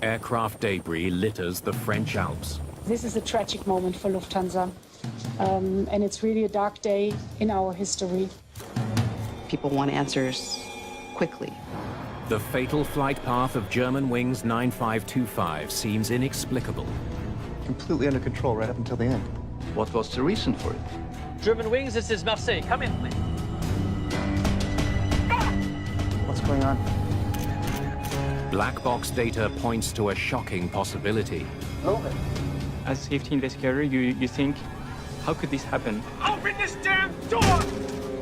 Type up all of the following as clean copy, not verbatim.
Aircraft debris litters the French Alps. This is a tragic moment for Lufthansa, and it's really a dark day in our history. People want answers quickly. The fatal flight path of Germanwings 9525 seems inexplicable. Completely under control right up until the end. What was the reason for it? Germanwings, this is Marseille. Come in, please. What's going on? Black box data points to a shocking possibility. As a safety investigator, you think, how could this happen? Open this damn door!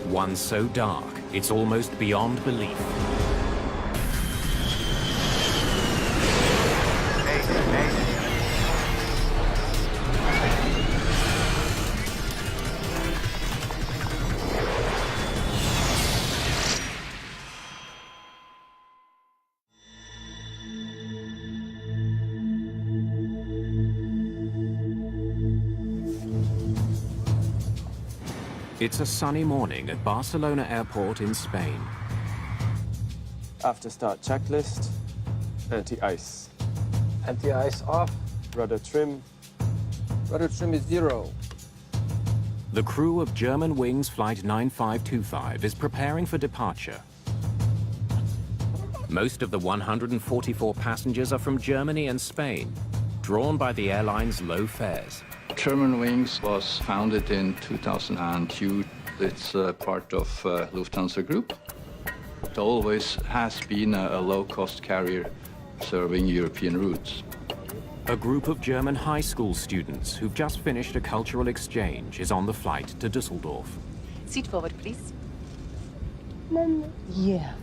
One so dark, it's almost beyond belief. It's a sunny morning at Barcelona Airport in Spain. After start checklist, anti-ice. Anti-ice off. Rudder trim. Rudder trim is 0. The crew of Germanwings Flight 9525 is preparing for departure. Most of the 144 passengers are from Germany and Spain, drawn by the airline's low fares. Germanwings was founded in 2002. It's part of Lufthansa Group. It always has been a low-cost carrier serving European routes. A group of German high school students who've just finished a cultural exchange is on the flight to Düsseldorf. Seat forward, please. Yeah.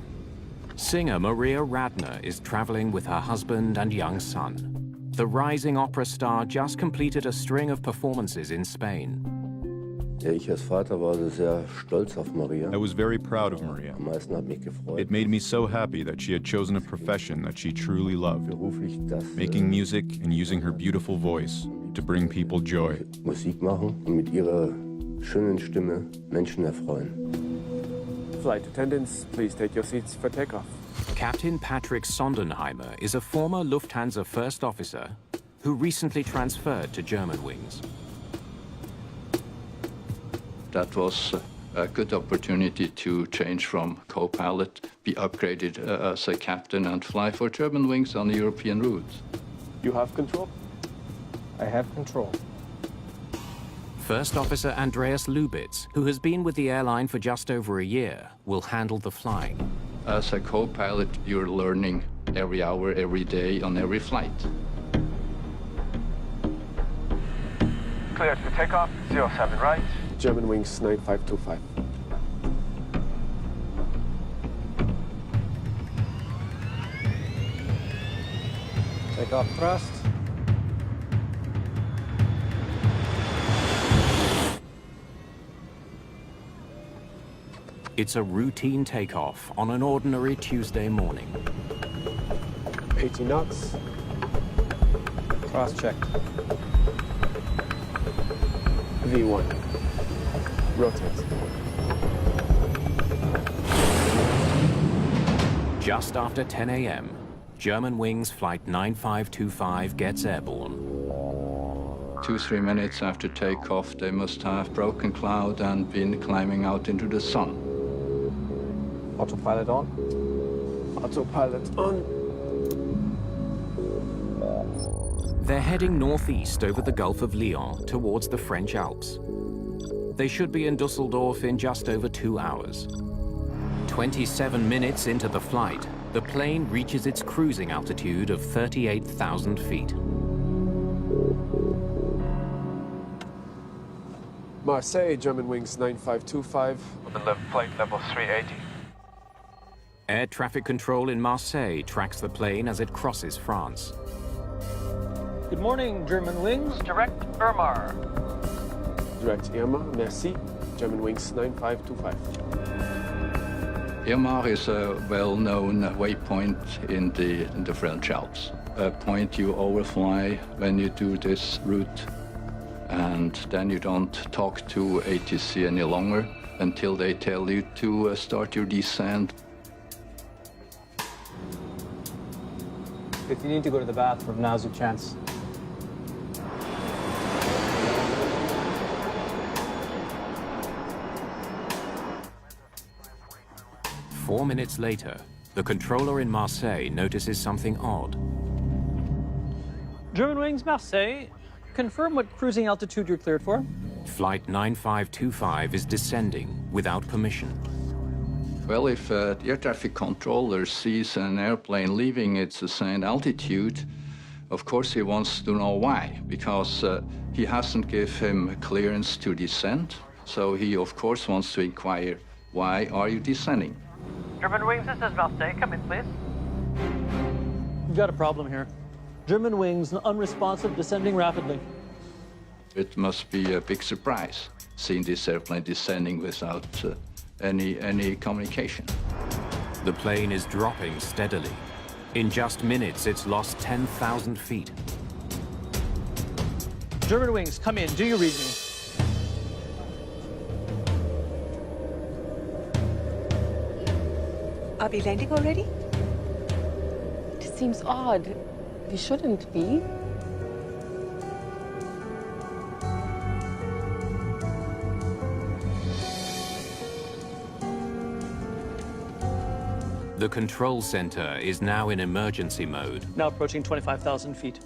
Singer Maria Radner is traveling with her husband and young son. The rising opera star just completed a string of performances in Spain. I was very proud of Maria. It made me so happy that she had chosen a profession that she truly loved, making music and using her beautiful voice to bring people joy. Flight attendants, please take your seats for takeoff. Captain Patrick Sondenheimer is a former Lufthansa first officer who recently transferred to Germanwings. That was a good opportunity to change from co-pilot, be upgraded as a captain and fly for Germanwings on the European routes. You have control? I have control. First Officer Andreas Lubitz, who has been with the airline for just over a year, will handle the flying. As a co-pilot, you're learning every hour, every day, on every flight. Cleared for takeoff, 07 right. Germanwings 9525. Takeoff thrust. It's a routine takeoff on an ordinary Tuesday morning. 80 knots. Cross-checked. V1. Rotate. Just after 10 a.m., Germanwings Flight 9525 gets airborne. 2-3 minutes after takeoff, they must have broken cloud and been climbing out into the sun. Autopilot on. Autopilot on. They're heading northeast over the Gulf of Lion towards the French Alps. They should be in Düsseldorf in just over 2 hours. 27 minutes into the flight, the plane reaches its cruising altitude of 38,000 feet. Marseille, Germanwings 9525. On the left plate, level 380. Air traffic control in Marseille tracks the plane as it crosses France. Good morning, Germanwings. Direct Irmar. Direct Irma, merci. Germanwings 9525. Irmar is a well-known waypoint in the French Alps. A point you overfly when you do this route, and then you don't talk to ATC any longer until they tell you to start your descent. If you need to go to the bathroom, now's your chance. Four minutes later, the controller in Marseille notices something odd. Germanwings, Marseille. Confirm what cruising altitude you're cleared for. Flight 9525 is descending without permission. Well, if the air traffic controller sees an airplane leaving its assigned altitude, of course he wants to know why, because he hasn't given him clearance to descend. So he, of course, wants to inquire, why are you descending? Germanwings, this is Marseille. Come in, please. We've got a problem here. Germanwings, unresponsive, descending rapidly. It must be a big surprise, seeing this airplane descending without any communication. The plane is dropping steadily. In just minutes, it's lost 10,000 feet. Germanwings, come in. Do you read me? Are we landing already? It seems odd. We shouldn't be. The control center is now in emergency mode. Now approaching 25,000 feet.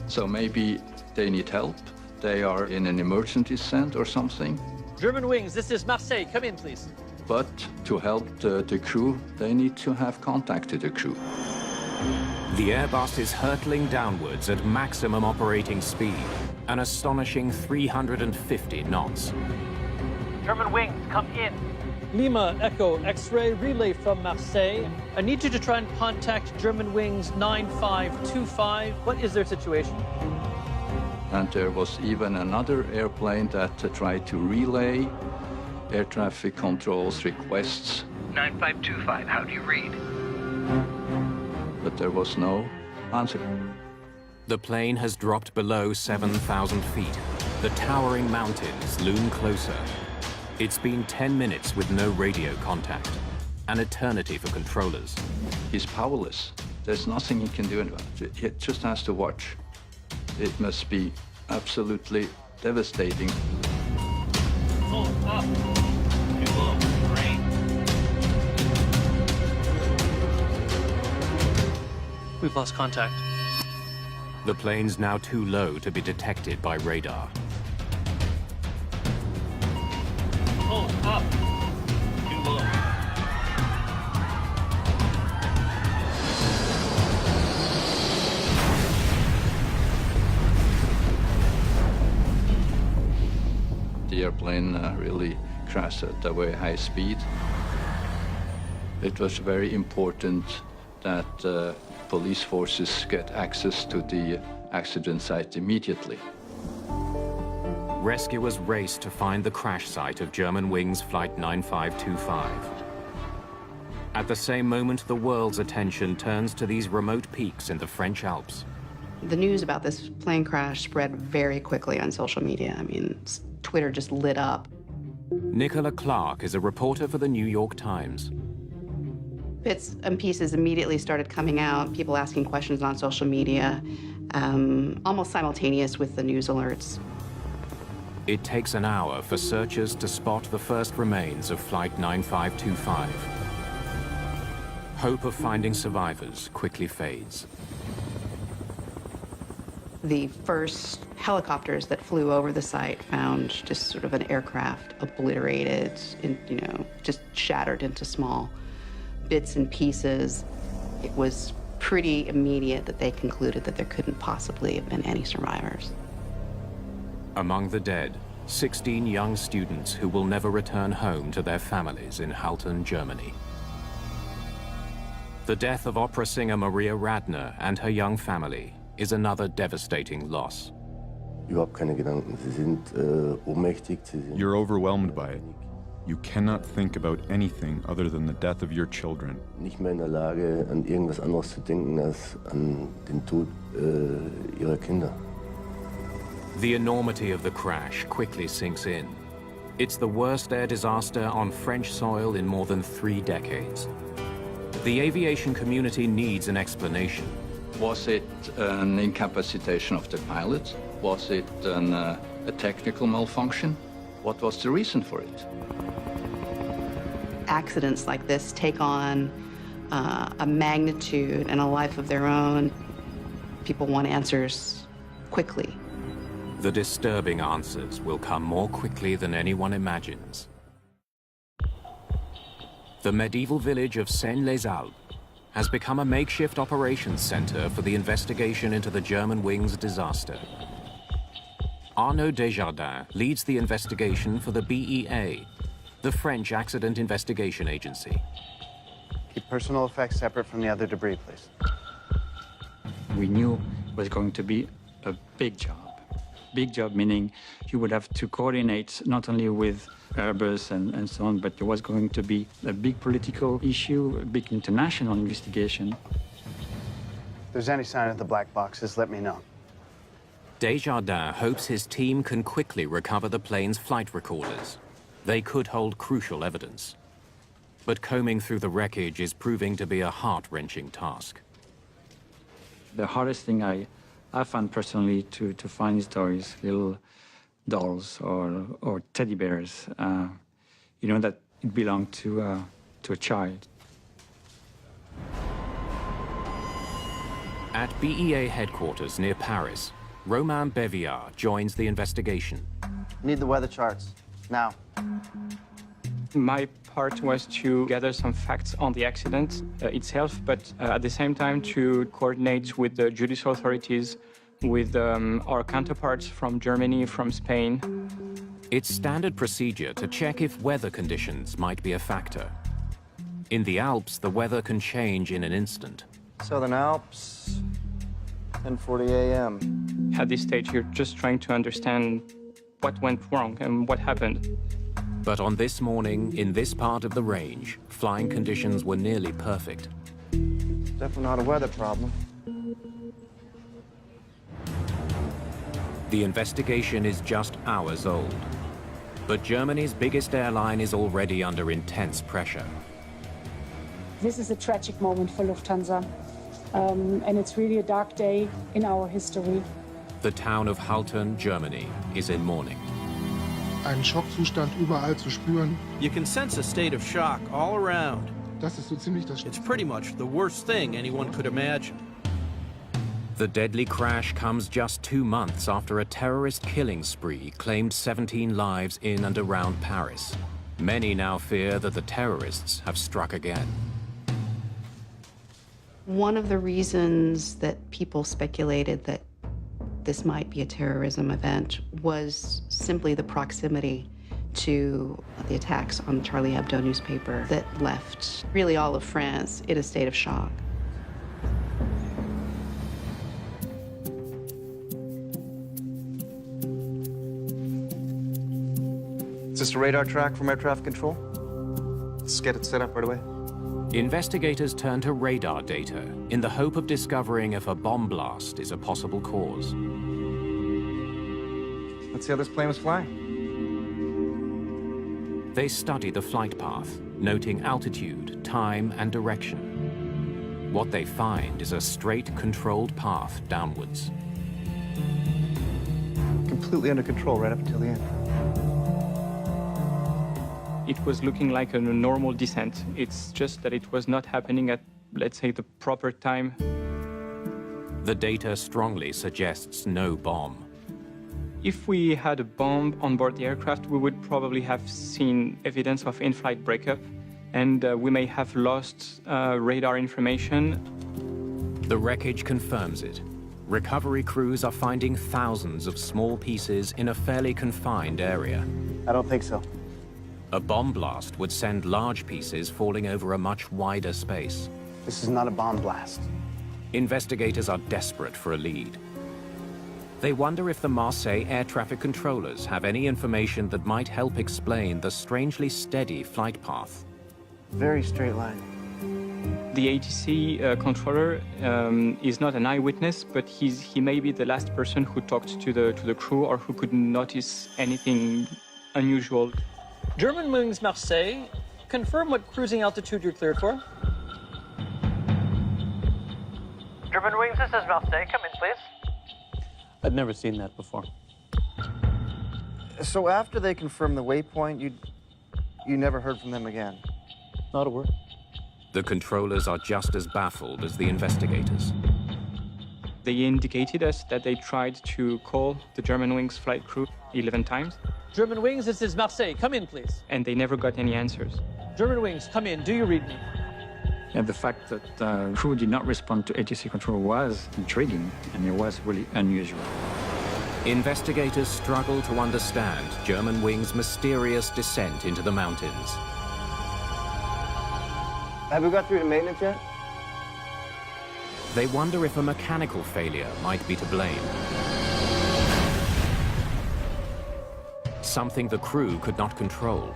So maybe they need help? They are in an emergency descent or something? Germanwings, this is Marseille. Come in, please. But to help the crew, they need to have contact to the crew. The Airbus is hurtling downwards at maximum operating speed, an astonishing 350 knots. Germanwings, come in. Lima, Echo, X-ray, relay from Marseille. I need you to try and contact Germanwings 9525. What is their situation? And there was even another airplane that tried to relay air traffic control's requests. 9525, how do you read? But there was no answer. The plane has dropped below 7,000 feet. The towering mountains loom closer. It's been 10 minutes with no radio contact. An eternity for controllers. He's powerless. There's nothing he can do about it. He just has to watch. It must be absolutely devastating. Hold up. We've lost contact. The plane's now too low to be detected by radar. Hold up. Too low. The airplane really crashed at a very high speed. It was very important that police forces get access to the accident site immediately. Rescuers race to find the crash site of Germanwings Flight 9525. At the same moment, the world's attention turns to these remote peaks in the French Alps. The news about this plane crash spread very quickly on social media. I mean, Twitter just lit up. Nicola Clark is a reporter for the New York Times. Bits and pieces immediately started coming out, people asking questions on social media, almost simultaneous with the news alerts. It takes an hour for searchers to spot the first remains of Flight 9525. Hope of finding survivors quickly fades. The first helicopters that flew over the site found just sort of an aircraft obliterated, just shattered into small bits and pieces. It was pretty immediate that they concluded that there couldn't possibly have been any survivors. Among the dead, 16 young students who will never return home to their families in Haltern, Germany. The death of opera singer Maria Radner and her young family is another devastating loss. Überhaupt keine Gedanken. Sie sind ohnmächtig. You're overwhelmed by it. You cannot think about anything other than the death of your children. Nicht mehr in der Lage, an irgendwas anderes zu denken als an den Tod ihrer Kinder. The enormity of the crash quickly sinks in. It's the worst air disaster on French soil in more than 3 decades. The aviation community needs an explanation. Was it an incapacitation of the pilot? Was it a technical malfunction? What was the reason for it? Accidents like this take on a magnitude and a life of their own. People want answers quickly. The disturbing answers will come more quickly than anyone imagines. The medieval village of Seine-les-Alpes has become a makeshift operations center for the investigation into the Germanwings disaster. Arnaud Desjardins leads the investigation for the BEA, the French Accident Investigation Agency. Keep personal effects separate from the other debris, please. We knew it was going to be a big job. Big job meaning you would have to coordinate not only with Airbus and so on, but there was going to be a big political issue, a big international investigation. If there's any sign of the black boxes, let me know. Desjardins hopes his team can quickly recover the plane's flight recorders. They could hold crucial evidence. But combing through the wreckage is proving to be a heart-wrenching task. The hardest thing I found personally to find stories, little dolls or teddy bears, you know, that it belonged to a child. At BEA headquarters near Paris, Romain Beviard joins the investigation. Need the weather charts, now. My part was to gather some facts on the accident itself, but at the same time to coordinate with the judicial authorities, with our counterparts from Germany, from Spain. It's standard procedure to check if weather conditions might be a factor. In the Alps, the weather can change in an instant. Southern Alps, 10:40 a.m. At this stage, you're just trying to understand what went wrong and what happened. But on this morning, in this part of the range, flying conditions were nearly perfect. Definitely not a weather problem. The investigation is just hours old. But Germany's biggest airline is already under intense pressure. This is a tragic moment for Lufthansa. And it's really a dark day in our history. The town of Haltern, Germany, is in mourning. Einen Schockzustand überall zu spüren. You can sense a state of shock all around. Das ist so ziemlich das It's pretty much the worst thing anyone could imagine. The deadly crash comes just 2 months after a terrorist killing spree claimed 17 lives in and around Paris. Many now fear that the terrorists have struck again. One of the reasons that people speculated that this might be a terrorism event was simply the proximity to the attacks on the Charlie Hebdo newspaper that left really all of France in a state of shock. Is this a radar track from air traffic control? Let's get it set up right away. Investigators turn to radar data in the hope of discovering if a bomb blast is a possible cause. Let's see how this plane was flying. They study the flight path, noting altitude, time, and direction. What they find is a straight, controlled path downwards. Completely under control right up until the end. It was looking like a normal descent. It's just that it was not happening at, let's say, the proper time. The data strongly suggests no bomb. If we had a bomb on board the aircraft, we would probably have seen evidence of in-flight breakup, and we may have lost radar information. The wreckage confirms it. Recovery crews are finding thousands of small pieces in a fairly confined area. I don't think so. A bomb blast would send large pieces falling over a much wider space. This is not a bomb blast. Investigators are desperate for a lead. They wonder if the Marseille air traffic controllers have any information that might help explain the strangely steady flight path. Very straight line. The ATC controller is not an eyewitness, but he may be the last person who talked to the crew or who could notice anything unusual. Germanwings Marseille, confirm what cruising altitude you're cleared for. Germanwings, this is Marseille. Come in, please. I'd never seen that before. So after they confirmed the waypoint, you never heard from them again? Not a word. The controllers are just as baffled as the investigators. They indicated us that they tried to call the Germanwings flight crew 11 times. Germanwings, this is Marseille. Come in, please. And they never got any answers. Germanwings, come in. Do you read me? And the fact that crew did not respond to ATC control was intriguing, and it was really unusual. Investigators struggle to understand Germanwings' mysterious descent into the mountains. Have we got through to maintenance yet? They wonder if a mechanical failure might be to blame. Something the crew could not control.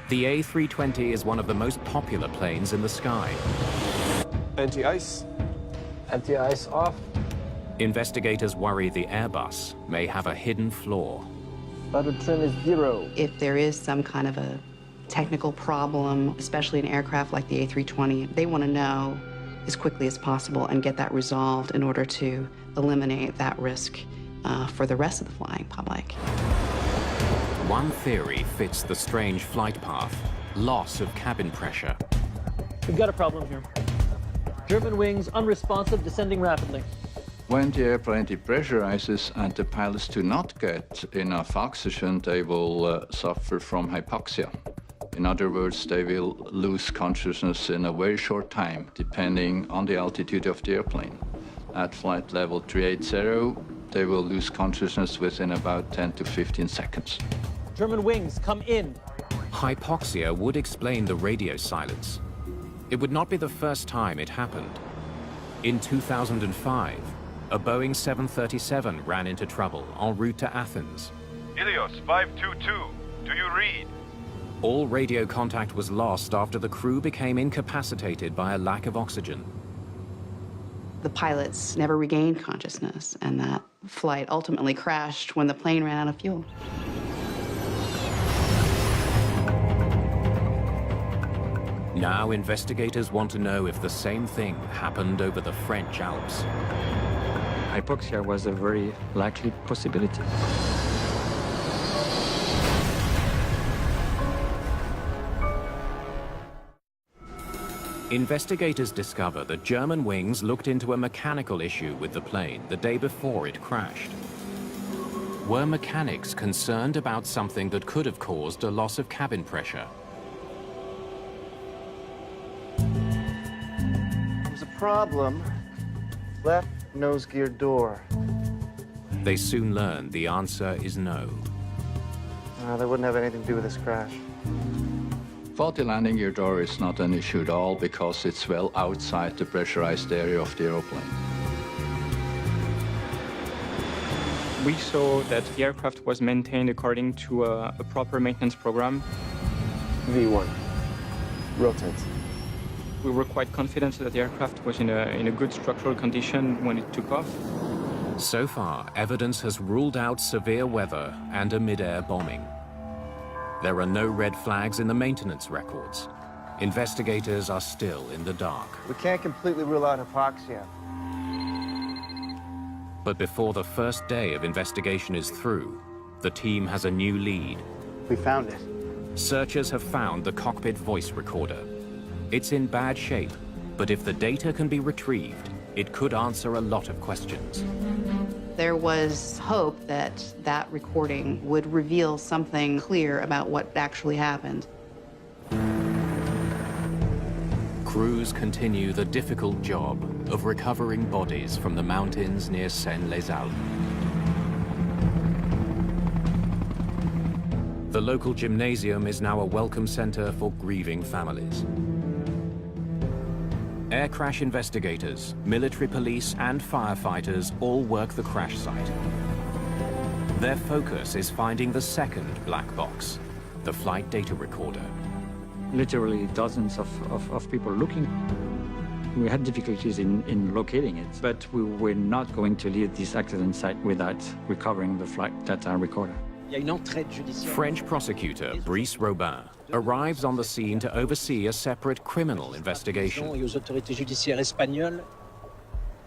The A320 is one of the most popular planes in the sky. Anti-ice. Anti-ice off. Investigators worry the Airbus may have a hidden flaw. Rudder trim is 0. If there is some kind of a technical problem, especially an aircraft like the A320, they want to know as quickly as possible and get that resolved in order to eliminate that risk for the rest of the flying public. One theory fits the strange flight path: loss of cabin pressure. We've got a problem here. Germanwings, unresponsive, descending rapidly. When the airplane depressurizes and the pilots do not get enough oxygen, they will suffer from hypoxia. In other words, they will lose consciousness in a very short time, depending on the altitude of the airplane. At flight level 380, they will lose consciousness within about 10 to 15 seconds. Germanwings, come in. Hypoxia would explain the radio silence. It would not be the first time it happened. In 2005, a Boeing 737 ran into trouble en route to Athens. Ilios 522, do you read? All radio contact was lost after the crew became incapacitated by a lack of oxygen. The pilots never regained consciousness, and that flight ultimately crashed when the plane ran out of fuel. Now investigators want to know if the same thing happened over the French Alps. Hypoxia was a very likely possibility. Investigators discover that Germanwings looked into a mechanical issue with the plane the day before it crashed. Were mechanics concerned about something that could have caused a loss of cabin pressure? There's a problem. Left nose gear door. They soon learn the answer is no. That wouldn't have anything to do with this crash. Faulty landing gear door is not an issue at all because it's well outside the pressurized area of the aeroplane. We saw that the aircraft was maintained according to a proper maintenance program. V1. Rotate. We were quite confident that the aircraft was in a good structural condition when it took off. So far, evidence has ruled out severe weather and a mid-air bombing. There are no red flags in the maintenance records. Investigators are still in the dark. We can't completely rule out hypoxia. But before the first day of investigation is through, the team has a new lead. We found it. Searchers have found the cockpit voice recorder. It's in bad shape, but if the data can be retrieved, it could answer a lot of questions. There was hope that that recording would reveal something clear about what actually happened. Crews continue the difficult job of recovering bodies from the mountains near Seine-les-Alpes. The local gymnasium is now a welcome center for grieving families. Air crash investigators, military police, and firefighters all work the crash site. Their focus is finding the second black box, the flight data recorder. Literally dozens of people looking. We had difficulties in locating it, but we were not going to leave this accident site without recovering the flight data recorder. French prosecutor Brice Robin arrives on the scene to oversee a separate criminal investigation.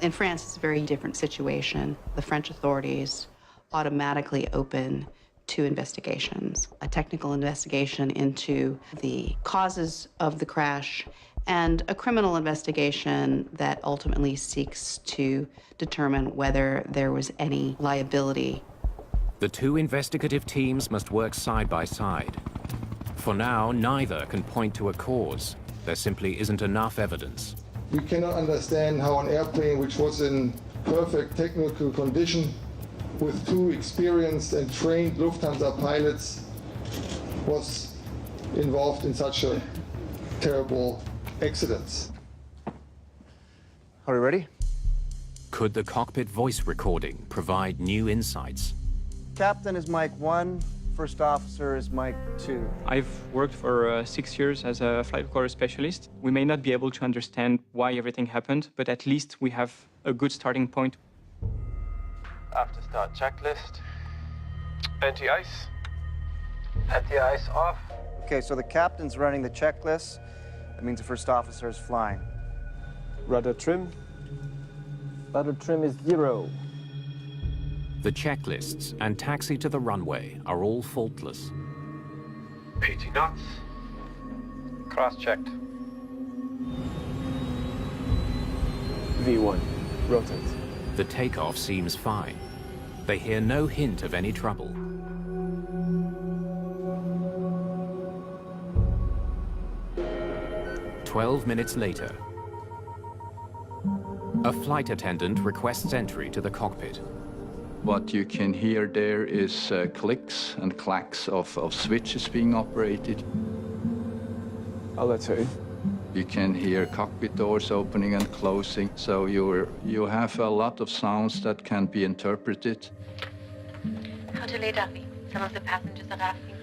In France, it's a very different situation. The French authorities automatically open two investigations, a technical investigation into the causes of the crash and a criminal investigation that ultimately seeks to determine whether there was any liability. The two investigative teams must work side by side. For now, neither can point to a cause. There simply isn't enough evidence. We cannot understand how an airplane which was in perfect technical condition with two experienced and trained Lufthansa pilots was involved in such a terrible accident. Are we ready? Could the cockpit voice recording provide new insights? Captain is mic 1, first officer is mic 2. I've worked for 6 years as a flight recorder specialist. We may not be able to understand why everything happened, but at least we have a good starting point. After start checklist. Anti-ice. Anti-ice off. Okay, so the captain's running the checklist. That means the first officer is flying. Rudder trim. Rudder trim is 0. The checklists and taxi to the runway are all faultless. 80 knots. Cross-checked. V1. Rotate. The takeoff seems fine. They hear no hint of any trouble. "12 minutes later, a flight attendant requests entry to the cockpit. What you can hear there is clicks and clacks of switches being operated. I'll let her in. You can hear cockpit doors opening and closing, so you have a lot of sounds that can be interpreted. How delayed are we? Some of the passengers are asking.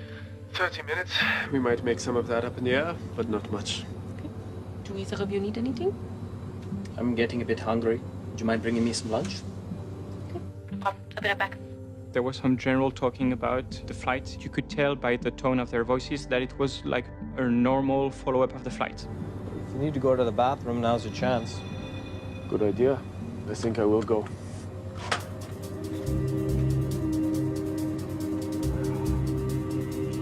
30 minutes. We might make some of that up in the air, but not much. Okay. Do either of you need anything? I'm getting a bit hungry. Would you mind bringing me some lunch? I'll be right back. There was some general talking about the flight. You could tell by the tone of their voices that it was like a normal follow-up of the flight. If you need to go to the bathroom, now's your chance. Good idea. I think I will go.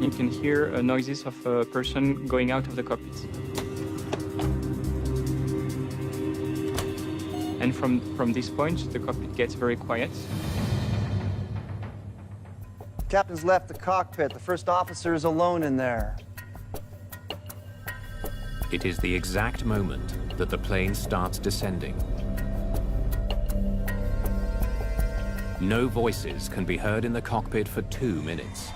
You can hear noises of a person going out of the cockpit. And from this point, the cockpit gets very quiet. Captain's left the cockpit. The first officer is alone in there. It is the exact moment that the plane starts descending. No voices can be heard in the cockpit for 2 minutes.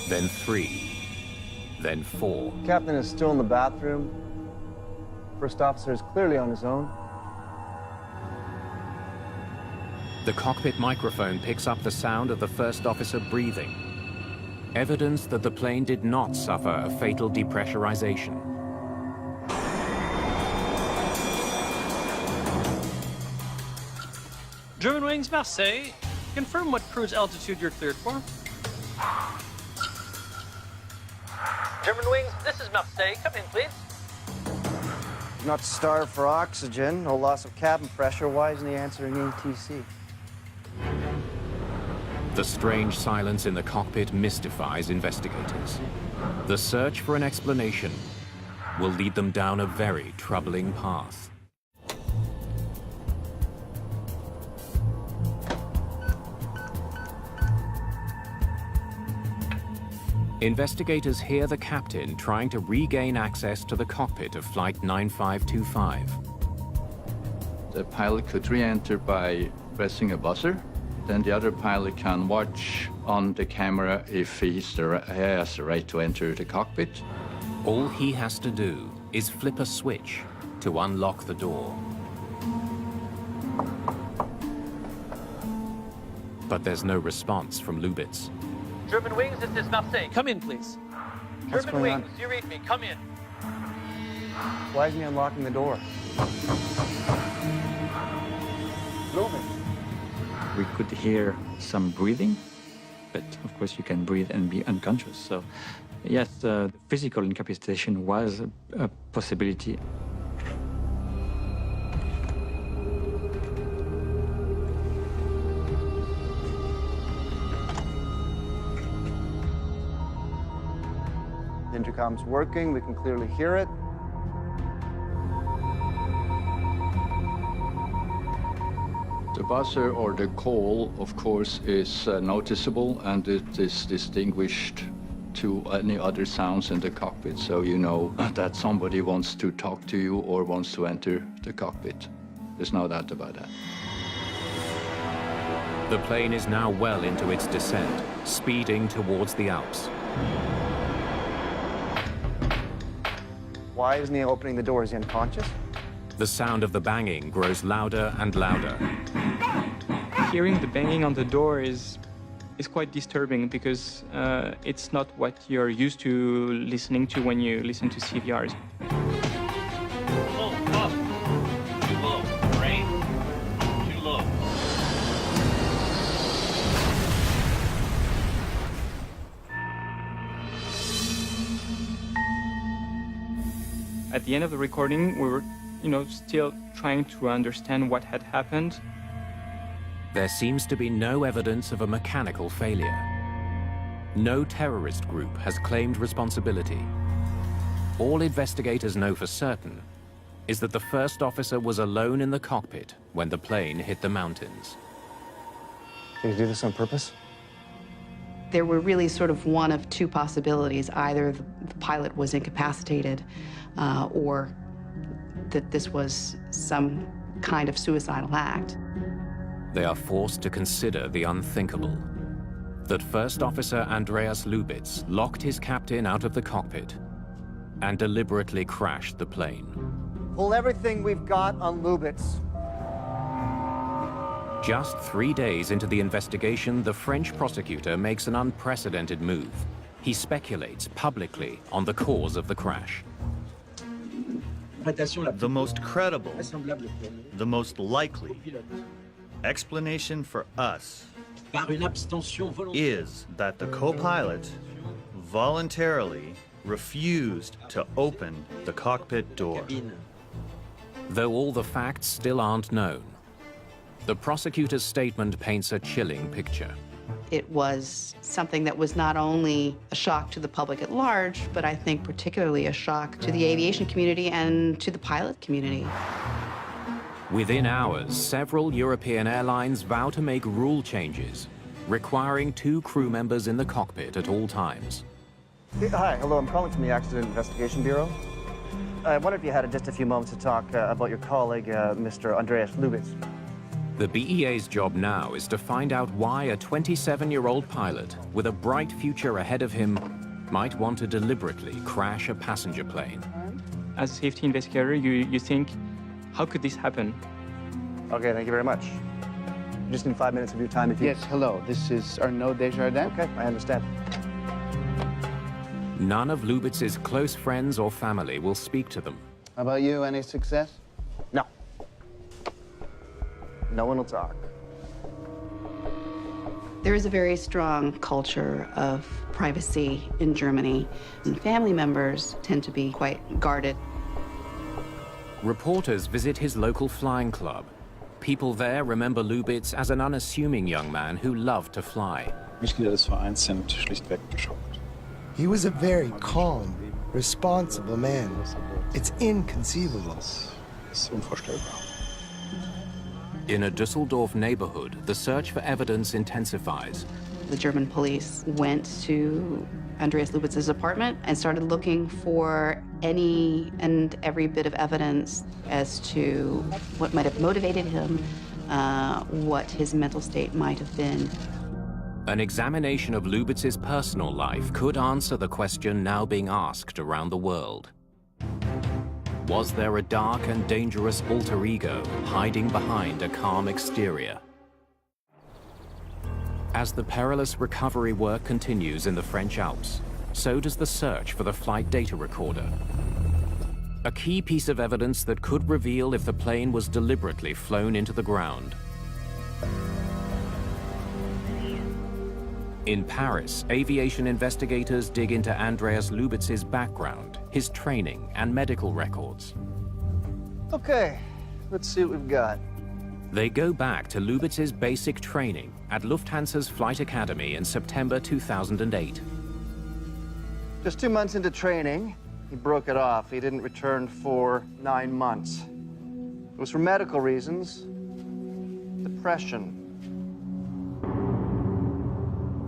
Then 3. Then 4. Captain is still in the bathroom. First officer is clearly on his own. The cockpit microphone picks up the sound of the first officer breathing. Evidence that the plane did not suffer a fatal depressurization. Germanwings, Marseille. Confirm what cruise altitude you're cleared for. Germanwings, this is Marseille. Come in, please. Not starved for oxygen, no loss of cabin pressure. Why isn't he answering ATC? The strange silence in the cockpit mystifies investigators. The search for an explanation will lead them down a very troubling path. Investigators hear the captain trying to regain access to the cockpit of Flight 9525. The pilot could re-enter by pressing a buzzer. Then the other pilot can watch on the camera if he has the right to enter the cockpit. All he has to do is flip a switch to unlock the door. But there's no response from Lubitz. Germanwings, this is Marseille. Come in, please. What's going on? Germanwings, you read me. Come in. Why isn't he unlocking the door? Lubitz. We could hear some breathing, but of course you can breathe and be unconscious. So Yes, physical incapacitation was a possibility. The intercom's working, we can clearly hear it. The buzzer or the call, of course, is noticeable, and it is distinguished to any other sounds in the cockpit, so you know that somebody wants to talk to you or wants to enter the cockpit. There's no doubt about that. The plane is now well into its descent, speeding towards the Alps. Why isn't he opening the door? Is he unconscious? The sound of the banging grows louder and louder. Hearing the banging on the door is quite disturbing because it's not what you're used to listening to when you listen to CVRs. Low, up. Too low. Brain. Too low. At the end of the recording, we were, still trying to understand what had happened. There seems to be no evidence of a mechanical failure. No terrorist group has claimed responsibility. All investigators know for certain is that the first officer was alone in the cockpit when the plane hit the mountains. Did he do this on purpose? There were really sort of one of two possibilities. Either the pilot was incapacitated or that this was some kind of suicidal act. They are forced to consider the unthinkable. That First Officer Andreas Lubitz locked his captain out of the cockpit and deliberately crashed the plane. Pull everything we've got on Lubitz. Just 3 days into the investigation, the French prosecutor makes an unprecedented move. He speculates publicly on the cause of the crash. The most credible, the most likely explanation for us is that the co-pilot voluntarily refused to open the cockpit door. Though all the facts still aren't known, the prosecutor's statement paints a chilling picture. It was something that was not only a shock to the public at large, but I think particularly a shock to the aviation community and to the pilot community. Within hours, several European airlines vow to make rule changes, requiring 2 crew members in the cockpit at all times. Hi, hello, I'm calling from the Accident Investigation Bureau. I wonder if you had just a few moments to talk about your colleague, Mr. Andreas Lubitz. The BEA's job now is to find out why a 27-year-old pilot with a bright future ahead of him might want to deliberately crash a passenger plane. As a safety investigator, you think, how could this happen? Okay, thank you very much. You just need 5 minutes of your time if you... Yes, hello. This is Arnaud Desjardins. Okay, I understand. None of Lubitz's close friends or family will speak to them. How about you? Any success? No. No one will talk. There is a very strong culture of privacy in Germany, and family members tend to be quite guarded. Reporters visit his local flying club. People there remember Lubitz as an unassuming young man who loved to fly. Mitglieder des Vereins sind schlichtweg geschockt. He was a very calm, responsible man. It's inconceivable. Das ist unvorstellbar. In a Düsseldorf neighborhood, the search for evidence intensifies. The German police went to Andreas Lubitz's apartment and started looking for any and every bit of evidence as to what might have motivated him, what his mental state might have been. An examination of Lubitz's personal life could answer the question now being asked around the world. Was there a dark and dangerous alter ego hiding behind a calm exterior? As the perilous recovery work continues in the French Alps, so does the search for the flight data recorder. A key piece of evidence that could reveal if the plane was deliberately flown into the ground. In Paris, aviation investigators dig into Andreas Lubitz's background, his training, and medical records. Okay, let's see what we've got. They go back to Lubitz's basic training at Lufthansa's Flight Academy in September 2008. Just 2 months into training, he broke it off. He didn't return for 9 months. It was for medical reasons. Depression.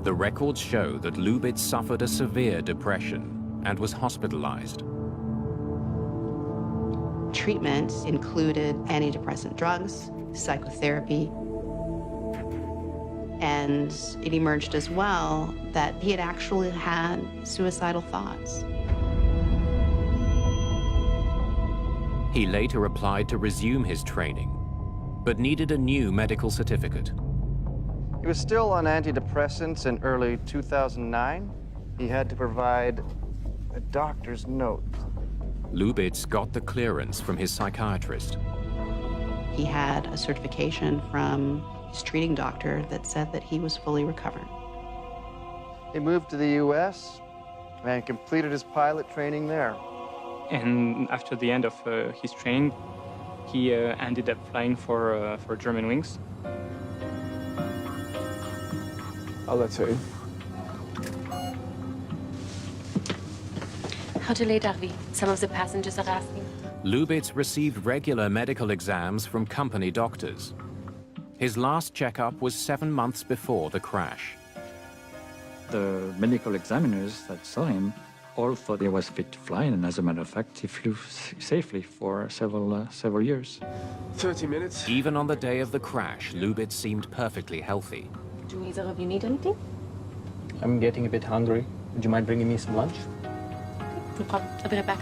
The records show that Lubitz suffered a severe depression and was hospitalized. Treatment included antidepressant drugs, psychotherapy, and it emerged as well that he had actually had suicidal thoughts. He later applied to resume his training, but needed a new medical certificate. He was still on antidepressants in early 2009. He had to provide a doctor's note. Lubitz got the clearance from his psychiatrist. He had a certification from his treating doctor that said that he was fully recovered. He moved to the U.S. and completed his pilot training there. And after the end of his training, he ended up flying for Germanwings. I'll let her in. How delayed are we? Some of the passengers are asking. Lubitz received regular medical exams from company doctors. His last checkup was 7 months before the crash. The medical examiners that saw him all thought he was fit to fly, and as a matter of fact, he flew safely for several years. 30 minutes. Even on the day of the crash, Lubitz seemed perfectly healthy. Do either of you need anything? I'm getting a bit hungry. Would you mind bringing me some lunch? No problem. I'll be right back.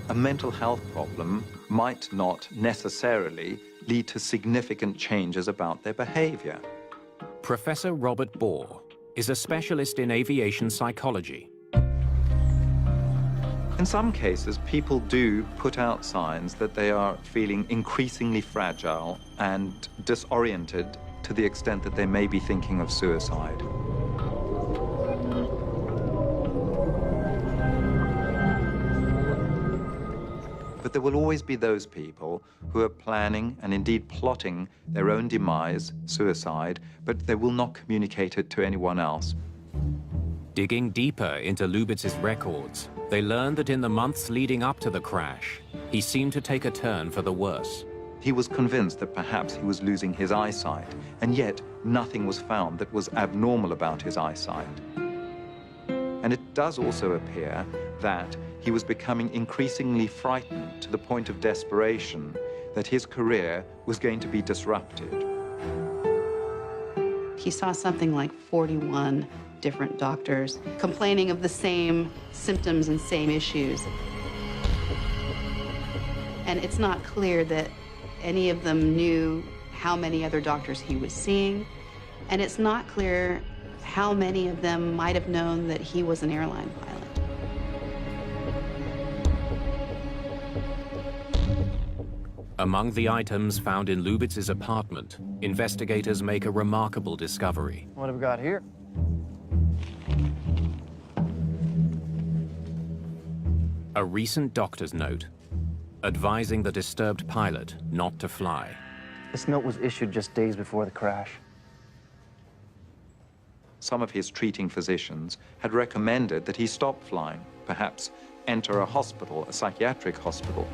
A mental health problem might not necessarily lead to significant changes about their behavior. Professor Robert Bohr is a specialist in aviation psychology. In some cases, people do put out signs that they are feeling increasingly fragile and disoriented to the extent that they may be thinking of suicide. But there will always be those people who are planning and indeed plotting their own demise, suicide, but they will not communicate it to anyone else. Digging deeper into Lubitz's records, they learned that in the months leading up to the crash, he seemed to take a turn for the worse. He was convinced that perhaps he was losing his eyesight, and yet nothing was found that was abnormal about his eyesight. And it does also appear that he was becoming increasingly frightened to the point of desperation that his career was going to be disrupted. He saw something like 41 different doctors complaining of the same symptoms and same issues. And it's not clear that any of them knew how many other doctors he was seeing, and it's not clear how many of them might have known that he was an airline pilot. Among the items found in Lubitz's apartment, investigators make a remarkable discovery. What have we got here? A recent doctor's note advising the disturbed pilot not to fly. This note was issued just days before the crash. Some of his treating physicians had recommended that he stop flying, perhaps enter a hospital, a psychiatric hospital.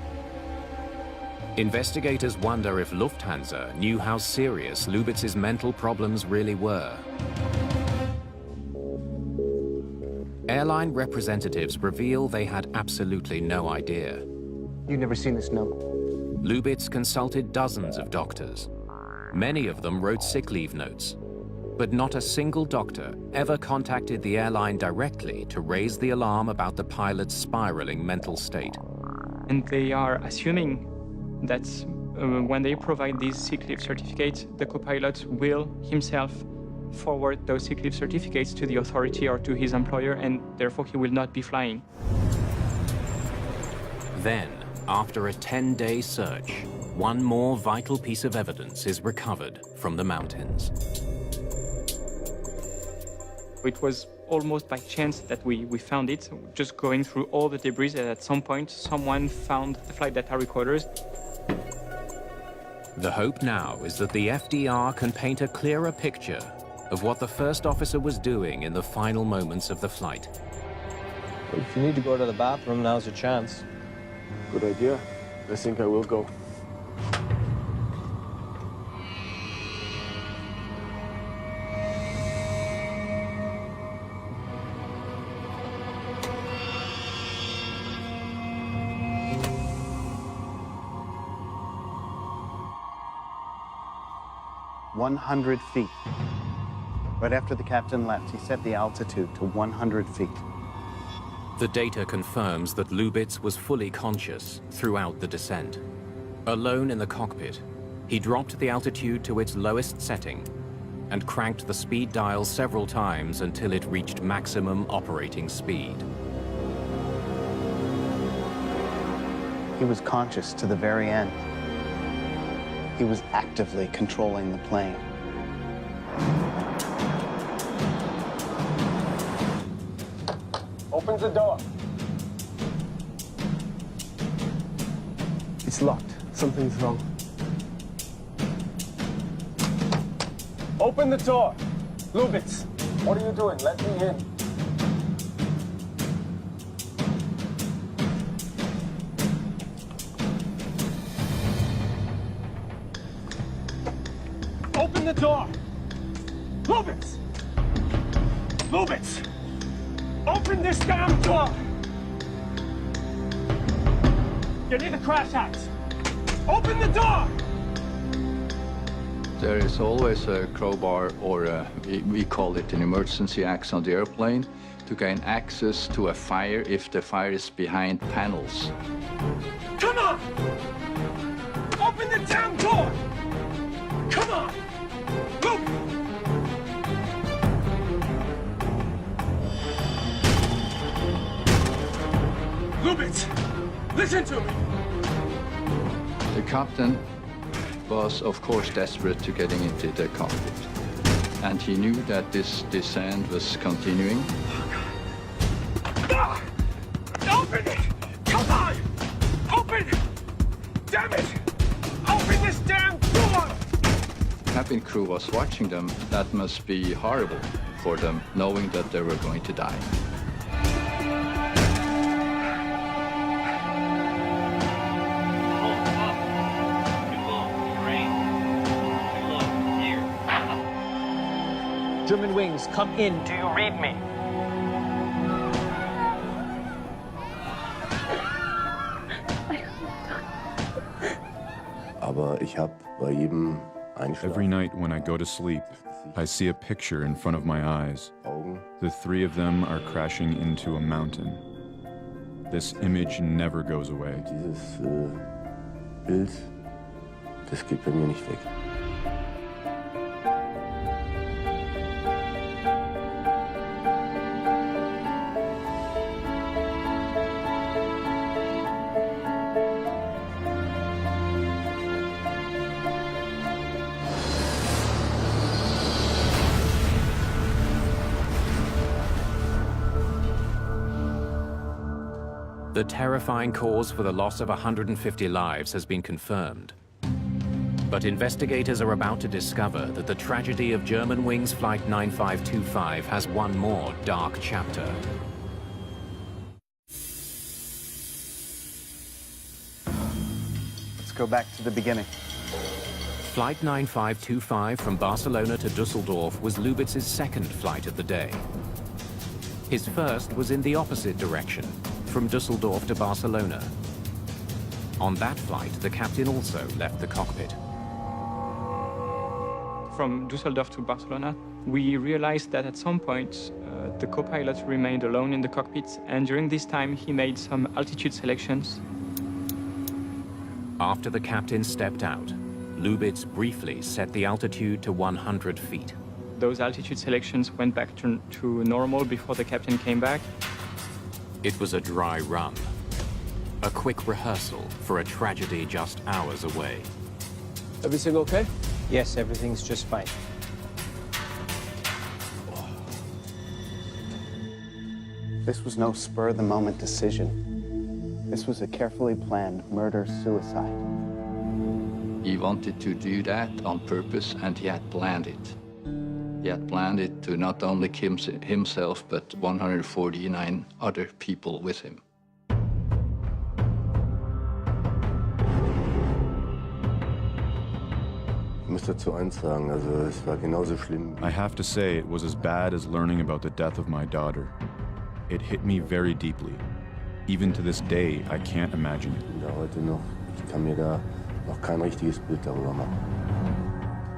Investigators wonder if Lufthansa knew how serious Lubitz's mental problems really were. Airline representatives reveal they had absolutely no idea. You've never seen this note? Lubitz consulted dozens of doctors. Many of them wrote sick leave notes, but not a single doctor ever contacted the airline directly to raise the alarm about the pilot's spiraling mental state. And they are assuming that when they provide these sick leave certificates, the co-pilot will himself forward those sick leave certificates to the authority or to his employer, and therefore he will not be flying. Then, after a 10-day search, one more vital piece of evidence is recovered from the mountains. It was almost by chance that we found it, just going through all the debris, and at some point someone found the flight data recorders. The hope now is that the FDR can paint a clearer picture of what the first officer was doing in the final moments of the flight. If you need to go to the bathroom, now's your chance. Good idea. I think I will go. "100 feet. Right after the captain left, he set the altitude to 100 feet. The data confirms that Lubitz was fully conscious throughout the descent. Alone in the cockpit, he dropped the altitude to its lowest setting and cranked the speed dial several times until it reached maximum operating speed. He was conscious to the very end. He was actively controlling the plane. Open the door. It's locked. Something's wrong. Open the door. Lubitz, what are you doing? Let me in. Open the door. Lubitz! Lubitz! Open this damn door! You need a crash axe. Open the door! There is always a crowbar, or we call it an emergency axe on the airplane, to gain access to a fire if the fire is behind panels. Come on! Open the damn door! Come on! Look! Lubitz, listen to me! The captain was, of course, desperate to getting into the cockpit. And he knew that this descent was continuing. Ah! Open it! Come on! Open it! Damn it! Open this damn door! Cabin crew was watching them. That must be horrible for them, knowing that they were going to die. German wings, come in. Do you read me? Aber ich habe bei jedem Einschlag. Every night when I go to sleep, I see a picture in front of my eyes. The three of them are crashing into a mountain. This image never goes away. Dieses Bild, das geht bei mir nicht weg. The terrifying cause for the loss of 150 lives has been confirmed. But investigators are about to discover that the tragedy of Germanwings Flight 9525 has one more dark chapter. Let's go back to the beginning. Flight 9525 from Barcelona to Dusseldorf was Lubitz's second flight of the day. His first was in the opposite direction, from Dusseldorf to Barcelona. On that flight, the captain also left the cockpit. From Dusseldorf to Barcelona, we realized that at some point the co-pilot remained alone in the cockpit, and during this time he made some altitude selections. After the captain stepped out, Lubitz briefly set the altitude to 100 feet. Those altitude selections went back to normal before the captain came back. It was a dry run, a quick rehearsal for a tragedy just hours away. Everything okay? Yes, everything's just fine. This was no spur-of-the-moment decision. This was a carefully planned murder-suicide. He wanted to do that on purpose, and he had planned it. He had planned it to not only kill himself, but 149 other people with him. I have to say it was as bad as learning about the death of my daughter. It hit me very deeply. Even to this day, I can't imagine it.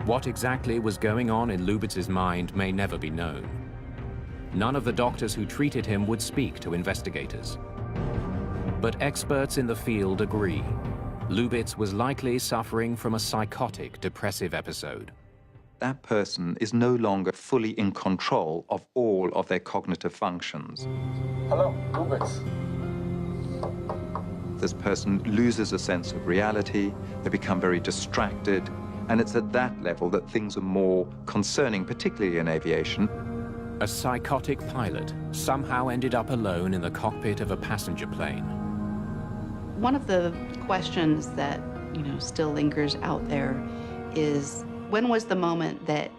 What exactly was going on in Lubitz's mind may never be known. None of the doctors who treated him would speak to investigators. But experts in the field agree. Lubitz was likely suffering from a psychotic depressive episode. That person is no longer fully in control of all of their cognitive functions. Hello, Lubitz. This person loses a sense of reality, they become very distracted, and it's at that level that things are more concerning, particularly in aviation. A psychotic pilot somehow ended up alone in the cockpit of a passenger plane. One of the questions that, still lingers out there is, when was the moment that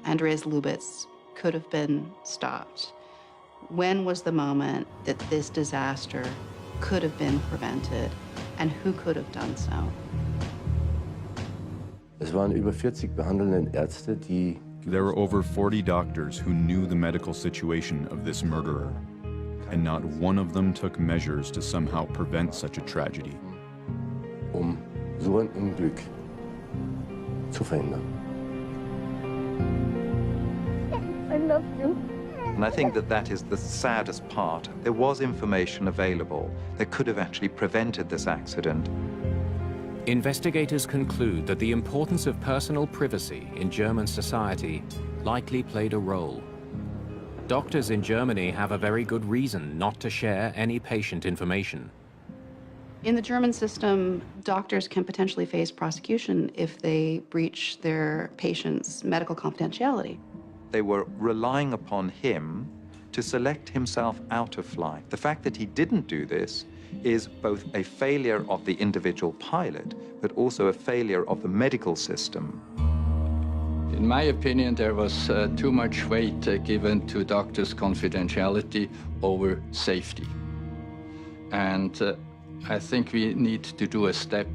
Andreas Lubitz could have been stopped? When was the moment that this disaster could have been prevented, and who could have done so? There were over 40 doctors who knew the medical situation of this murderer, and not one of them took measures to somehow prevent such a tragedy. So ein Unglück zu verhindern. I love you. And I think that that is the saddest part. There was information available that could have actually prevented this accident. Investigators conclude that the importance of personal privacy in German society likely played a role. Doctors in Germany have a very good reason not to share any patient information. In the German system, doctors can potentially face prosecution if they breach their patients' medical confidentiality. They were relying upon him to select himself out of flight. The fact that he didn't do this is both a failure of the individual pilot, but also a failure of the medical system. In my opinion, there was too much weight given to doctors' confidentiality over safety. And I think we need to do a step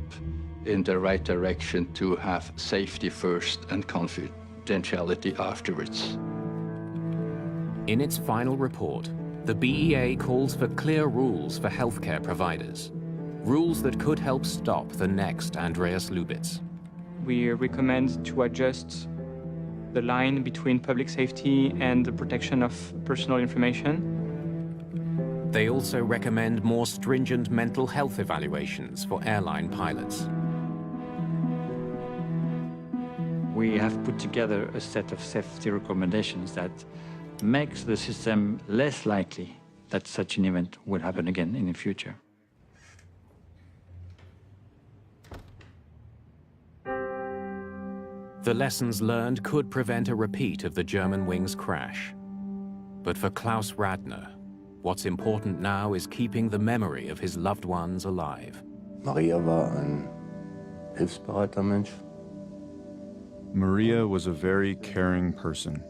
in the right direction to have safety first and confidentiality afterwards. In its final report, the BEA calls for clear rules for healthcare providers, rules that could help stop the next Andreas Lubitz. We recommend to adjust the line between public safety and the protection of personal information. They also recommend more stringent mental health evaluations for airline pilots. We have put together a set of safety recommendations that makes the system less likely that such an event will happen again in the future. The lessons learned could prevent a repeat of the Germanwings crash. But for Klaus Radner, what's important now is keeping the memory of his loved ones alive. Maria war ein hilfsbereiter Mensch. Maria was a very caring person,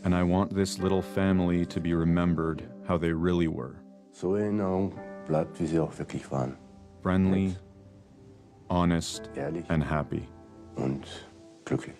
and I want this little family to be remembered how they really were. So in Erinnerung bleibt, wie sie auch wirklich waren. Friendly, honest, Ehrlich and happy. und glücklich.